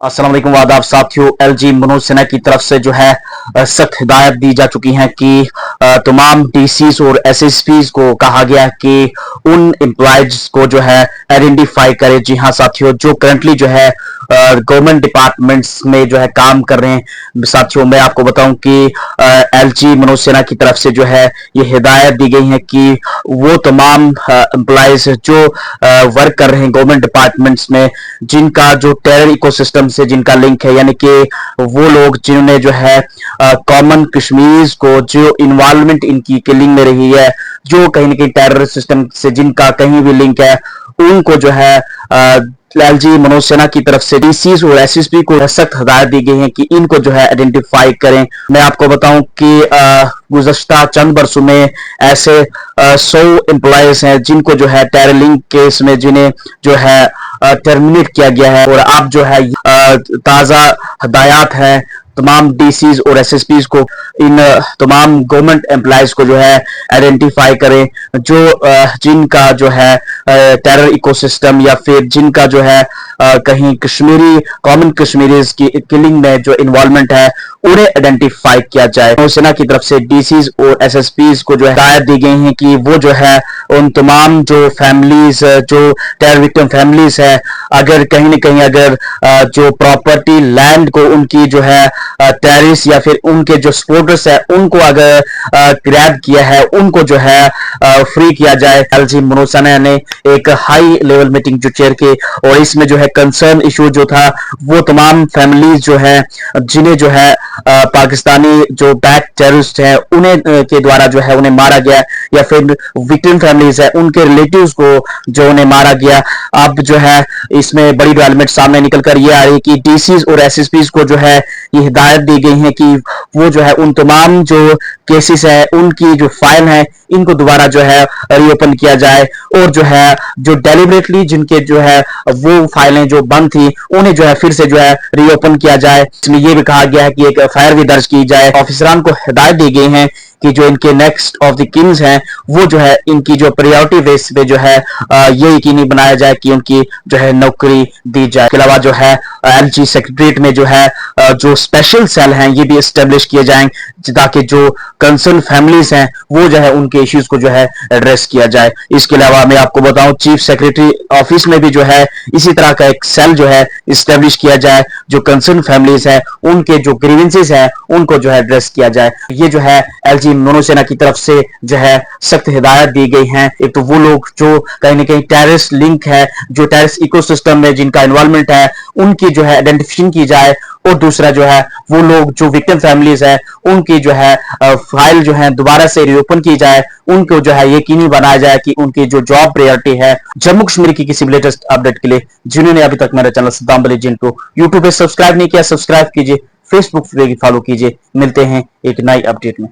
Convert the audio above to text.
अस्सलाम वालेकुम वादाब साथियों। एलजी मनोज सिन्हा की तरफ से जो है सख्त हिदायत दी जा चुकी है कि तमाम डीसीज और एसएसपीज को कहा गया कि उन एम्प्लॉयज को जो है आइडेंटिफाई करे। जी हाँ साथियों, जो करंटली जो है गवर्नमेंट डिपार्टमेंट्स में जो है काम कर रहे हैं। साथियों मैं आपको बताऊं कि एलजी मनोज सिन्हा की तरफ से जो है ये हिदायत दी गई है कि वो तमाम एम्प्लॉयज जो वर्क कर रहे हैं गवर्नमेंट डिपार्टमेंट्स में, जिनका जो टेरर इकोसिस्टम से जिनका लिंक है, यानी कि वो लोग जिन्होंने जो है कॉमन कश्मीरीज को जो इन्वॉल्वमेंट इनकी किलिंग में रही है, जो कहीं ना कहीं टेरर सिस्टम से जिनका कहीं भी लिंक है, उनको जो है एलजी मनोज सिन्हा की तरफ से डीसीज और एसएसपी को सख्त हिदायत दी गई है कि इनको जो है आइडेंटिफाई करें। मैं आपको बताऊं कि गुज़श्ता चंद बरसों में ऐसे 100 एम्प्लॉयज हैं जिनको जो है टेरर लिंक केस में जिन्हें जो है टर्मिनेट किया गया है। और अब जो है ताज़ा हदायत है तमाम डीसीज और एसएसपीज को, इन तमाम गवर्नमेंट एम्प्लॉयज को जो है आइडेंटिफाई करें, जो जिनका जो है टेरर इकोसिस्टम या फिर जिनका जो है कहीं कश्मीरी कॉमन कश्मीरीज की किलिंग में जो इन्वॉल्वमेंट है, उन्हें आइडेंटिफाई किया जाए। सेना की तरफ से डीसीज और एसएसपीज को जो हिदायत दी गई है कि वो जो है उन तमाम जो फैमिलीज, जो टेरर विक्टिम फैमिलीज है, अगर कहीं ना कहीं अगर जो प्रॉपर्टी लैंड को उनकी जो है टेररिस्ट या फिर उनके जो सपोर्टर्स है उनको अगर ग्रैब किया है, उनको जो है फ्री किया जाए। एलजी मनोज सिन्हा ने एक हाई लेवल मीटिंग जो चेयर की, और इसमें जो है कंसर्न इशू जो था वो तमाम फैमिलीज जो है जिन्हें जो है पाकिस्तानी जो बैक टेररिस्ट है उन्हें के द्वारा जो है उन्हें मारा गया, या फिर विक्टिम फैमिलीज है उनके रिलेटिव्स को जो उन्हें मारा गया। अब जो है इसमें बड़ी डेवलपमेंट सामने निकल कर ये आ रही है कि डीसीज और एसएसपीज को जो है ये हिदायत दी गई है कि वो जो है उन तमाम जो केसेस है उनकी जो फाइल है इनको दोबारा जो है रीओपन किया जाए, और जो है जो डेलिबरेटली जिनके जो है वो फाइलें जो बंद थी उन्हें जो है फिर से जो है रीओपन किया जाए। इसमें यह भी कहा गया है कि एक एफआईआर भी दर्ज की जाए। ऑफिसरान को हिदायत दी गई है कि जो इनके नेक्स्ट ऑफ द किंग्स हैं वो जो है इनकी जो प्रायोरिटी बेस पे जो है ये यकीनी बनाया जाए कि उनकी जो है नौकरी दी जाए। इसके अलावा जो है एलजी सेक्रेटरीट में जो है जो स्पेशल सेल हैं ये भी एस्टेब्लिश किए जाएंगे ताकि जो कंसर्न फैमिलीज हैं वो जो है उनके इश्यूज को जो है एड्रेस किया जाए। इसके अलावा मैं आपको बताऊं चीफ सेक्रेटरी ऑफिस में भी जो है इसी तरह का एक सेल जो है एस्टेब्लिश किया जाए, जो कंसर्न फैमिलीज हैं उनके जो ग्रीवेंसेस हैं उनको जो है एड्रेस किया जाए। ये जो है एलजी मनोज सिन्हा की तरफ से जो है सख्त हिदायत दी गई है। एक तो वो लोग जो कहीं ना कहीं टेररिस्ट लिंक है, जो टेररिस्ट इकोसिस्टम में जिनका इन्वॉल्वमेंट है, उनकी जो है आइडेंटिफिकेशन की जाए, और दूसरा जो है वो लोग जो विक्टिम फैमिलीज है उनकी जो है फाइल जो है दोबारा से रीओपन की जाए, उनको जो है यकीनी बनाया जाए कि उनकी जो जॉब प्रायोरिटी है। जम्मू कश्मीर की किसी भी लेटेस्ट अपडेट के लिए जिन्होंने अभी तक मेरा चैनल सद्दाम बली जिनको यूट्यूब पे सब्सक्राइब नहीं किया, सब्सक्राइब कीजिए, फेसबुक पे फॉलो कीजिए। मिलते हैं एक नई अपडेट में।